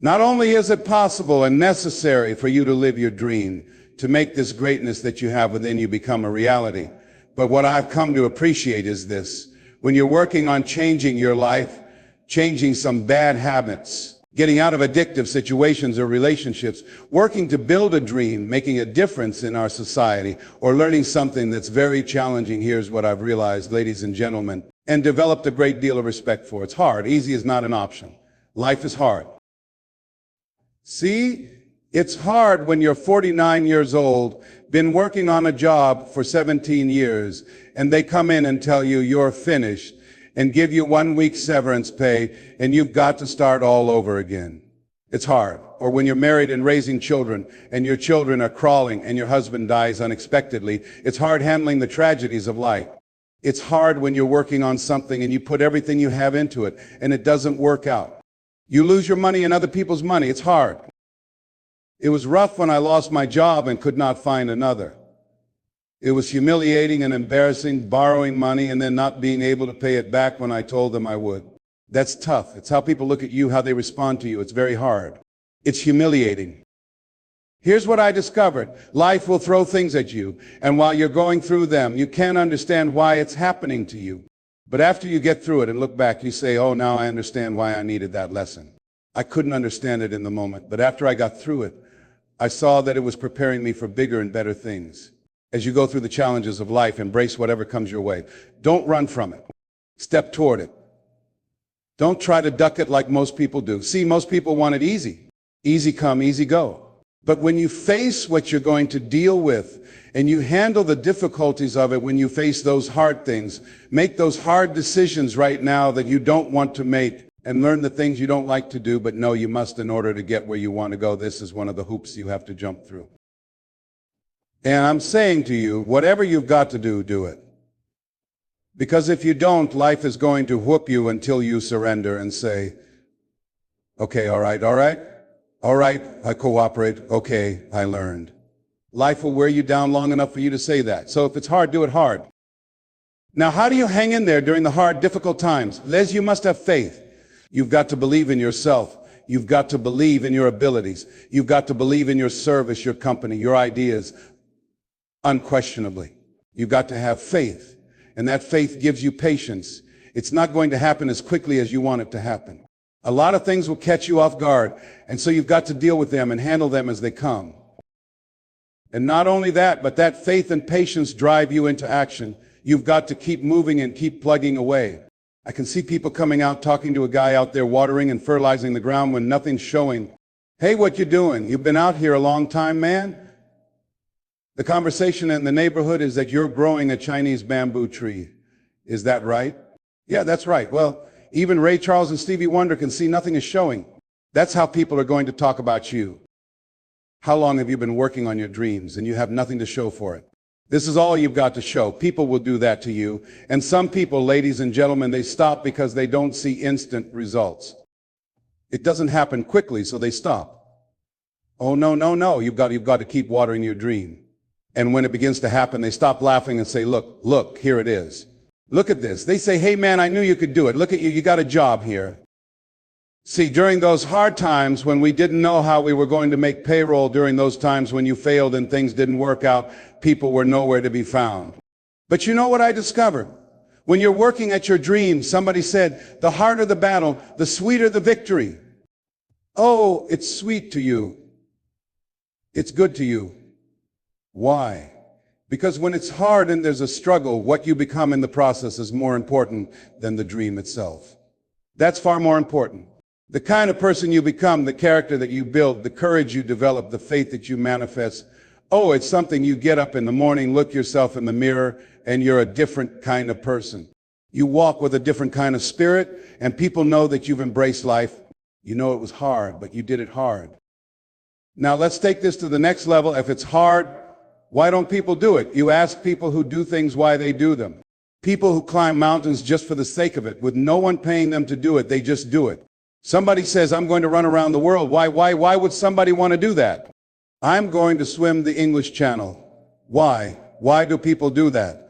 Not only is it possible and necessary for you to live your dream, to make this greatness that you have within you become a reality, but what I've come to appreciate is this. When you're working on changing your life, changing some bad habits, getting out of addictive situations or relationships, working to build a dream, making a difference in our society, or learning something that's very challenging, here's what I've realized, ladies and gentlemen, and developed a great deal of respect for. It's hard. Easy is not an option. Life is hard. See, it's hard when you're 49 years old, been working on a job for 17 years, and they come in and tell you you're finished and give you 1 week severance pay, and you've got to start all over again. It's hard. Or when you're married and raising children, and your children are crawling, and your husband dies unexpectedly. It's hard handling the tragedies of life. It's hard when you're working on something and you put everything you have into it, and it doesn't work out. You lose your money and other people's money. It's hard. It was rough when I lost my job and could not find another. It was humiliating and embarrassing, borrowing money and then not being able to pay it back when I told them I would. That's tough. It's how people look at you, how they respond to you. It's very hard. It's humiliating. Here's what I discovered. Life will throw things at you, and while you're going through them, you can't understand why it's happening to you. But after you get through it and look back, you say, oh, now I understand why I needed that lesson. I couldn't understand it in the moment, but after I got through it, I saw that it was preparing me for bigger and better things. As you go through the challenges of life, embrace whatever comes your way. Don't run from it. Step toward it. Don't try to duck it like most people do. See, most people want it easy. Easy come, easy go. But when you face what you're going to deal with, and you handle the difficulties of it when you face those hard things, make those hard decisions right now that you don't want to make, and learn the things you don't like to do, but know you must in order to get where you want to go. This is one of the hoops you have to jump through. And I'm saying to you, whatever you've got to do, do it. Because if you don't, life is going to whoop you until you surrender and say, okay, all right, I cooperate, okay, I learned. Life will wear you down long enough for you to say that. So if it's hard, do it hard. Now, how do you hang in there during the hard, difficult times? Les, you must have faith. You've got to believe in yourself. You've got to believe in your abilities. You've got to believe in your service, your company, your ideas, unquestionably. You've got to have faith. And that faith gives you patience. It's not going to happen as quickly as you want it to happen. A lot of things will catch you off guard, and so you've got to deal with them and handle them as they come. And not only that, but that faith and patience drive you into action. You've got to keep moving and keep plugging away. I can see people coming out talking to a guy out there watering and fertilizing the ground when nothing's showing. Hey, what you doing? You've been out here a long time, man? The conversation in the neighborhood is that you're growing a Chinese bamboo tree. Is that right? Yeah, that's right. Well, even Ray Charles and Stevie Wonder can see nothing is showing. That's how people are going to talk about you. How long have you been working on your dreams and you have nothing to show for it? This is all you've got to show. People will do that to you. And some people, ladies and gentlemen, they stop because they don't see instant results. It doesn't happen quickly, so they stop. Oh, no. You've got to keep watering your dream. And when it begins to happen, they stop laughing and say, look, here it is. Look at this. They say, hey, man, I knew you could do it. Look at you. You got a job here. See, during those hard times when we didn't know how we were going to make payroll, during those times when you failed and things didn't work out, people were nowhere to be found. But you know what I discovered? When you're working at your dreams, somebody said, the harder the battle, the sweeter the victory. Oh, it's sweet to you. It's good to you. Why? Because when it's hard and there's a struggle, what you become in the process is more important than the dream itself. That's far more important. The kind of person you become, the character that you build, the courage you develop, the faith that you manifest. Oh, it's something you get up in the morning, look yourself in the mirror, and you're a different kind of person. You walk with a different kind of spirit, and people know that you've embraced life. You know it was hard, but you did it hard. Now let's take this to the next level. If it's hard, why don't people do it? You ask people who do things why they do them. People who climb mountains just for the sake of it, with no one paying them to do it, they just do it. Somebody says, I'm going to run around the world. Why would somebody want to do that? I'm going to swim the English Channel. Why? Why do people do that?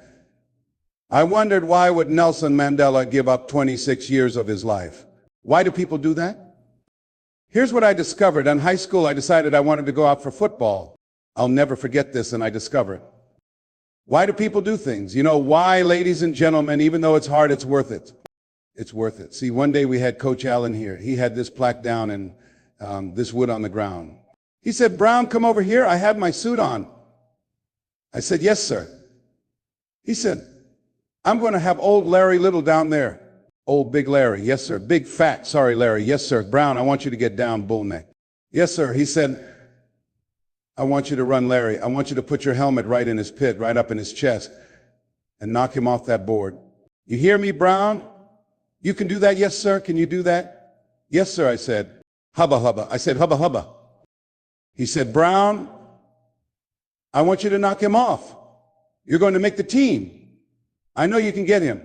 I wondered, why would Nelson Mandela give up 26 years of his life? Why do people do that? Here's what I discovered. In high school, I decided I wanted to go out for football. I'll never forget this, and I discovered. Why do people do things? You know why, ladies and gentlemen, even though it's hard, it's worth it. It's worth it. See, one day we had Coach Allen here. He had this plaque down and this wood on the ground. He said, "Brown, come over here. I have my suit on." I said, "Yes, sir." He said, "I'm going to have old Larry Little down there." Old Big Larry. "Yes, sir." "Big fat, sorry, Larry." "Yes, sir." "Brown, I want you to get down bull neck." "Yes, sir." He said, "I want you to run Larry. I want you to put your helmet right in his pit, right up in his chest, and knock him off that board." "You hear me, Brown? You can do that?" "Yes, sir." "Can you do that?" "Yes, sir." I said, "Hubba, hubba." I said, "Hubba, hubba." He said, "Brown, I want you to knock him off. You're going to make the team. I know you can get him."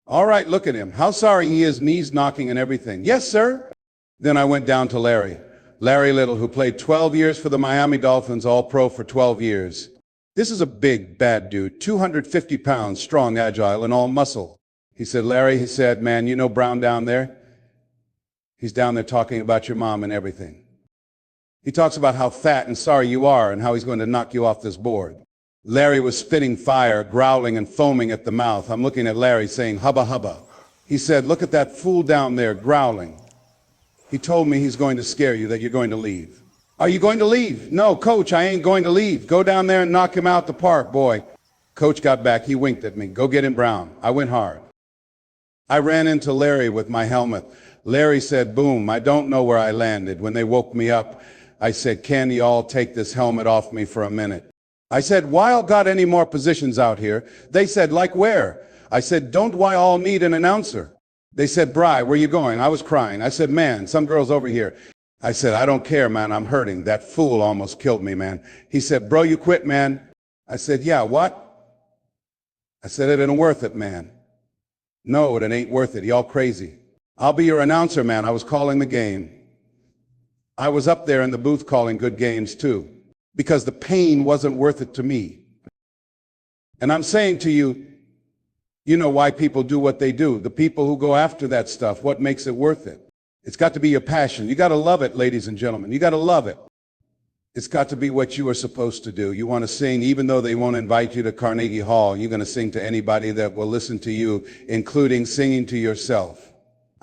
"All right, look at him. How sorry he is, knees knocking and everything." "Yes, sir." Then I went down to Larry. Larry Little, who played 12 years for the Miami Dolphins, all pro for 12 years. This is a big, bad dude, 250 pounds, strong, agile, and all muscle. He said, "Larry," he said, "man, you know Brown down there? He's down there talking about your mom and everything. He talks about how fat and sorry you are and how he's going to knock you off this board." Larry was spitting fire, growling and foaming at the mouth. I'm looking at Larry saying, "Hubba, hubba." He said, "Look at that fool down there growling. He told me he's going to scare you, that you're going to leave." "Are you going to leave?" "No, Coach, I ain't going to leave. Go down there and knock him out the park, boy." Coach got back. He winked at me. "Go get him, Brown." I went hard. I ran into Larry with my helmet. Larry said, boom. I don't know where I landed. When they woke me up, I said, "Can you all take this helmet off me for a minute?" I said, "Why all got any more positions out here?" They said, "Like where?" I said, "Don't why all need an announcer?" They said, "Bry, where you going?" I was crying. I said, "Man, some girl's over here." I said, "I don't care, man. I'm hurting. That fool almost killed me, man." He said, "Bro, you quit, man." I said, "Yeah, what?" I said, "It ain't worth it, man." "No, it ain't worth it. Y'all crazy." "I'll be your announcer, man. I was calling the game." I was up there in the booth calling good games too, because the pain wasn't worth it to me. And I'm saying to you, you know why people do what they do. The people who go after that stuff, what makes it worth it? It's got to be your passion. You got to love it, ladies and gentlemen. You got to love it. It's got to be what you are supposed to do. You want to sing, even though they won't invite you to Carnegie Hall, you're going to sing to anybody that will listen to you, including singing to yourself.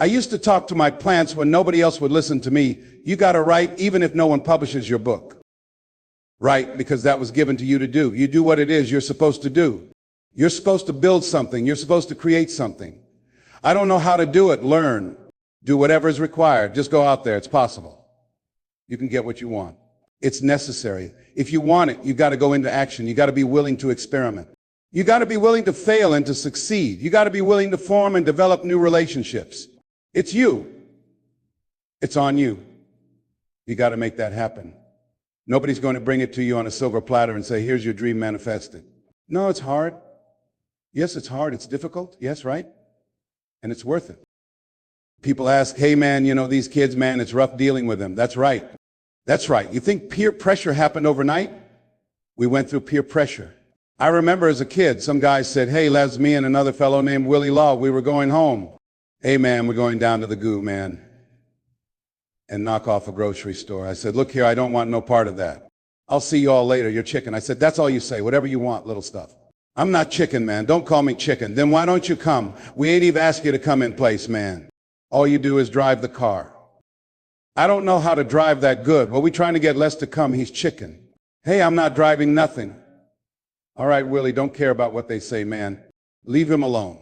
I used to talk to my plants when nobody else would listen to me. You got to write even if no one publishes your book. Write because that was given to you to do. You do what it is you're supposed to do. You're supposed to build something. You're supposed to create something. I don't know how to do it. Learn. Do whatever is required. Just go out there. It's possible. You can get what you want. It's necessary. If you want it, you got to go into action. You got to be willing to experiment. You got to be willing to fail and to succeed. You got to be willing to form and develop new relationships. It's you. It's on you. You got to make that happen. Nobody's going to bring it to you on a silver platter and say, "Here's your dream manifested." No, it's hard. Yes, it's hard. It's difficult. Yes, right? And it's worth it. People ask, "Hey, man, you know, these kids, man, it's rough dealing with them." That's right. That's right. You think peer pressure happened overnight? We went through peer pressure. I remember as a kid, some guy said, "Hey, Les, me and another fellow named Willie Law, we were going home." "Hey, man, we're going down to the Goo, man, and knock off a grocery store." I said, "Look here, I don't want no part of that. I'll see you all later. You're chicken." I said, "That's all you say, whatever you want, little stuff." "I'm not chicken, man. Don't call me chicken." "Then why don't you come? We ain't even asked you to come in place, man. All you do is drive the car." "I don't know how to drive that good." "Well, we trying to get Les to come. He's chicken." "Hey, I'm not driving nothing." "All right, Willie, don't care about what they say, man. Leave him alone.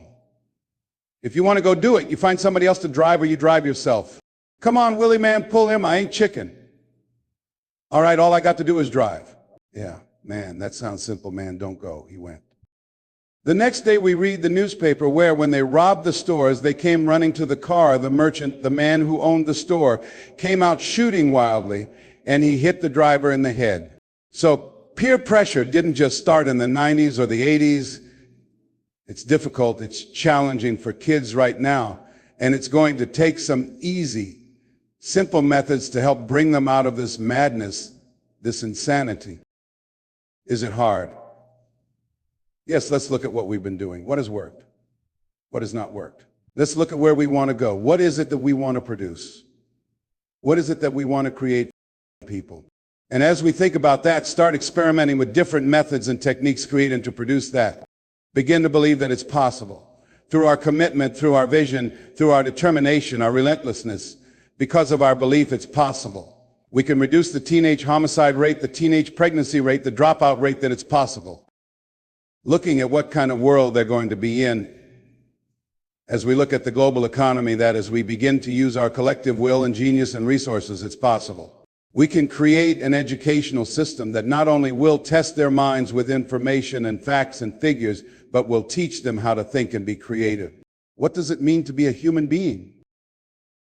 If you want to go do it, you find somebody else to drive or you drive yourself." "Come on, Willie, man, pull him. I ain't chicken." "All right, all I got to do is drive." "Yeah, man, that sounds simple, man. Don't go." He went. The next day we read the newspaper where when they robbed the stores, they came running to the car. The merchant, the man who owned the store, came out shooting wildly, and he hit the driver in the head. So peer pressure didn't just start in the 90s or the 80s. It's difficult. It's challenging for kids right now. And it's going to take some easy, simple methods to help bring them out of this madness, this insanity. Is it hard? Yes, let's look at what we've been doing. What has worked? What has not worked? Let's look at where we want to go. What is it that we want to produce? What is it that we want to create for people? And as we think about that, start experimenting with different methods and techniques created to produce that. Begin to believe that it's possible. Through our commitment, through our vision, through our determination, our relentlessness, because of our belief it's possible. We can reduce the teenage homicide rate, the teenage pregnancy rate, the dropout rate, that it's possible. Looking at what kind of world they're going to be in as we look at the global economy, that as we begin to use our collective will and genius and resources, it's possible. We can create an educational system that not only will test their minds with information and facts and figures, but will teach them how to think and be creative. What does it mean to be a human being?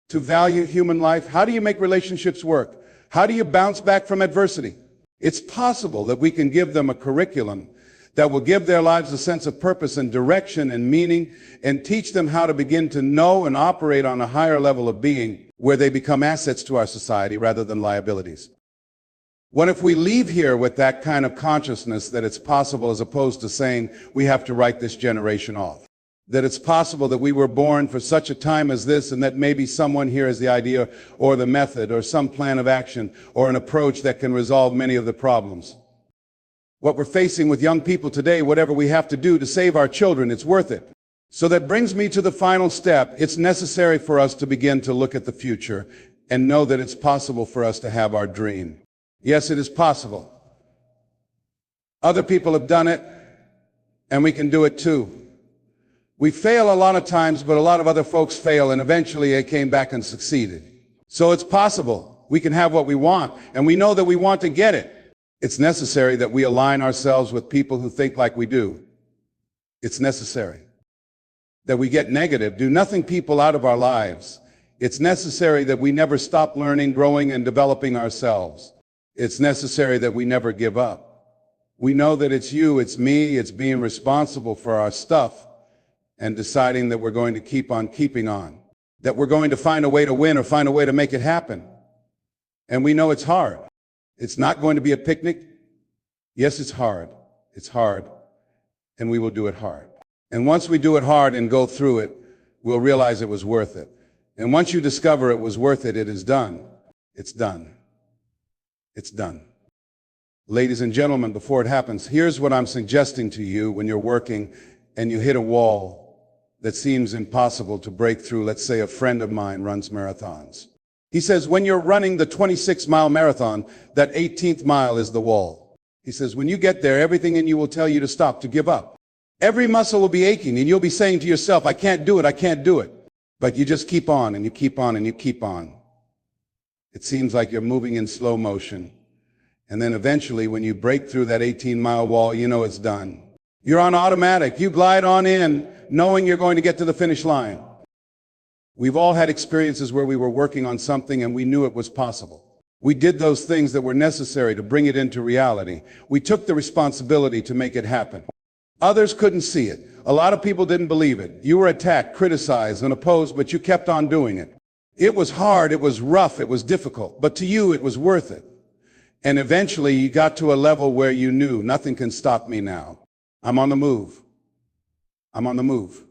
To value human life? How do you make relationships work? How do you bounce back from adversity? It's possible that we can give them a curriculum that will give their lives a sense of purpose and direction and meaning, and teach them how to begin to know and operate on a higher level of being, where they become assets to our society rather than liabilities. What if we leave here with that kind of consciousness that it's possible, as opposed to saying we have to write this generation off? That it's possible that we were born for such a time as this, and that maybe someone here has the idea or the method or some plan of action or an approach that can resolve many of the problems. What we're facing with young people today, whatever we have to do to save our children, it's worth it. So that brings me to the final step. It's necessary for us to begin to look at the future and know that it's possible for us to have our dream. Yes, it is possible. Other people have done it, and we can do it too. We fail a lot of times, but a lot of other folks fail, and eventually they came back and succeeded. So it's possible. We can have what we want, and we know that we want to get it. It's necessary that we align ourselves with people who think like we do. It's necessary that we get negative, do-nothing people out of our lives. It's necessary that we never stop learning, growing, and developing ourselves. It's necessary that we never give up. We know that it's you, it's me, it's being responsible for our stuff, and deciding that we're going to keep on keeping on, that we're going to find a way to win or find a way to make it happen. And we know it's hard. It's not going to be a picnic. Yes, it's hard. It's hard. And we will do it hard. And once we do it hard and go through it, we'll realize it was worth it. And once you discover it was worth it, it is done. It's done. It's done. Ladies and gentlemen, before it happens, here's what I'm suggesting to you when you're working and you hit a wall that seems impossible to break through. Let's say a friend of mine runs marathons. He says, when you're running the 26-mile marathon, that 18th mile is the wall. He says, when you get there, everything in you will tell you to stop, to give up. Every muscle will be aching, and you'll be saying to yourself, I can't do it, I can't do it. But you just keep on, and you keep on, and you keep on. It seems like you're moving in slow motion. And then eventually, when you break through that 18-mile wall, you know it's done. You're on automatic. You glide on in, knowing you're going to get to the finish line. We've all had experiences where we were working on something and we knew it was possible. We did those things that were necessary to bring it into reality. We took the responsibility to make it happen. Others couldn't see it. A lot of people didn't believe it. You were attacked, criticized, and opposed, but you kept on doing it. It was hard, it was rough, it was difficult, but to you it was worth it. And eventually you got to a level where you knew nothing can stop me now. I'm on the move. I'm on the move.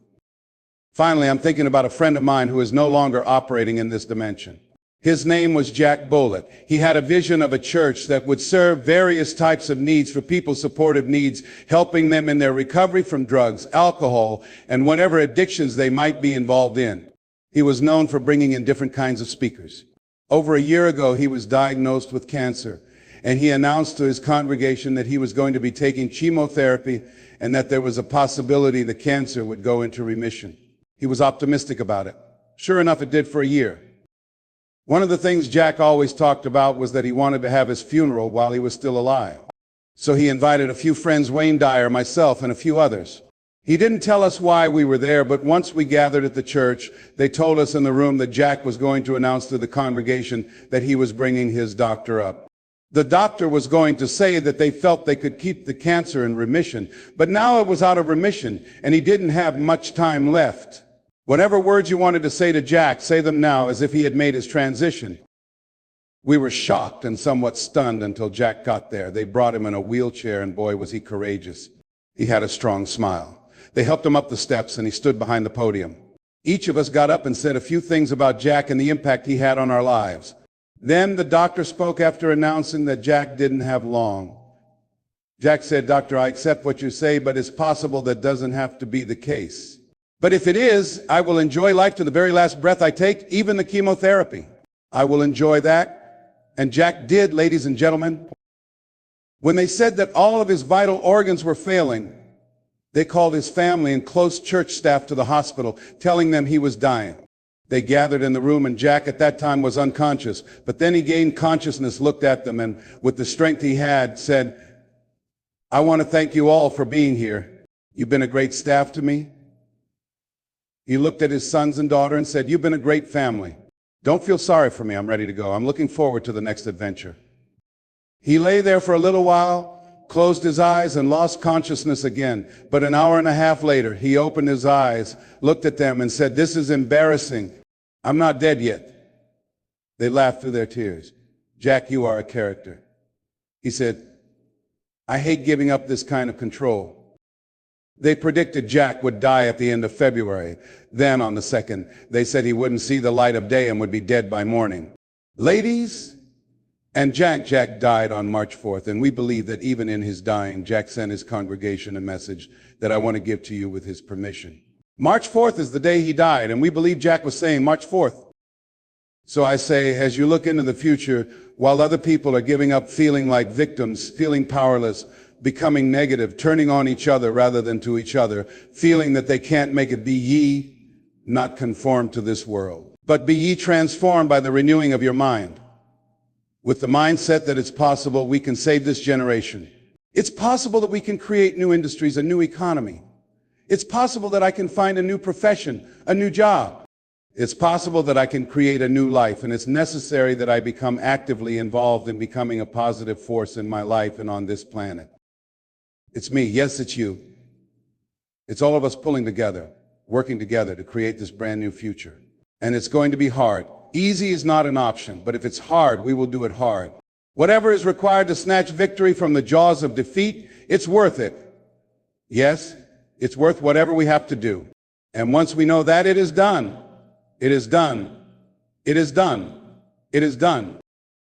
Finally, I'm thinking about a friend of mine who is no longer operating in this dimension. His name was Jack Bullitt. He had a vision of a church that would serve various types of needs for people, supportive needs, helping them in their recovery from drugs, alcohol, and whatever addictions they might be involved in. He was known for bringing in different kinds of speakers. Over a year ago, he was diagnosed with cancer, and he announced to his congregation that he was going to be taking chemotherapy and that there was a possibility the cancer would go into remission. He was optimistic about it. Sure enough, it did for a year. One of the things Jack always talked about was that he wanted to have his funeral while he was still alive. So he invited a few friends, Wayne Dyer, myself, and a few others. He didn't tell us why we were there, but once we gathered at the church, they told us in the room that Jack was going to announce to the congregation that he was bringing his doctor up. The doctor was going to say that they felt they could keep the cancer in remission, but now it was out of remission, and he didn't have much time left. Whatever words you wanted to say to Jack, say them now as if he had made his transition. We were shocked and somewhat stunned until Jack got there. They brought him in a wheelchair, and boy, was he courageous. He had a strong smile. They helped him up the steps, and he stood behind the podium. Each of us got up and said a few things about Jack and the impact he had on our lives. Then the doctor spoke after announcing that Jack didn't have long. Jack said, "Doctor, I accept what you say, but it's possible that doesn't have to be the case. But if it is, I will enjoy life to the very last breath I take, even the chemotherapy. I will enjoy that." And Jack did, ladies and gentlemen. When they said that all of his vital organs were failing, they called his family and close church staff to the hospital, telling them he was dying. They gathered in the room, and Jack at that time was unconscious. But then he gained consciousness, looked at them, and with the strength he had, said, "I want to thank you all for being here. You've been a great staff to me." He looked at his sons and daughter and said, "You've been a great family. Don't feel sorry for me. I'm ready to go. I'm looking forward to the next adventure." He lay there for a little while, closed his eyes, and lost consciousness again. But an hour and a half later, he opened his eyes, looked at them, and said, "This is embarrassing. I'm not dead yet." They laughed through their tears. "Jack, you are a character." He said, "I hate giving up this kind of control." They predicted Jack would die at the end of February. Then on the 2nd, they said he wouldn't see the light of day and would be dead by morning. Ladies, and Jack died on March 4th, and we believe that even in his dying, Jack sent his congregation a message that I want to give to you with his permission. March 4th is the day he died, and we believe Jack was saying March 4th. So I say, as you look into the future, while other people are giving up, feeling like victims, feeling powerless, becoming negative, turning on each other rather than to each other, feeling that they can't make it, be ye not conformed to this world, but be ye transformed by the renewing of your mind. With the mindset that it's possible we can save this generation. It's possible that we can create new industries, a new economy. It's possible that I can find a new profession, a new job. It's possible that I can create a new life, and it's necessary that I become actively involved in becoming a positive force in my life and on this planet. It's me. Yes, it's you. It's all of us pulling together, working together to create this brand new future. And it's going to be hard. Easy is not an option, but if it's hard, we will do it hard. Whatever is required to snatch victory from the jaws of defeat, it's worth it. Yes, it's worth whatever we have to do. And once we know that, it is done. It is done. It is done. It is done.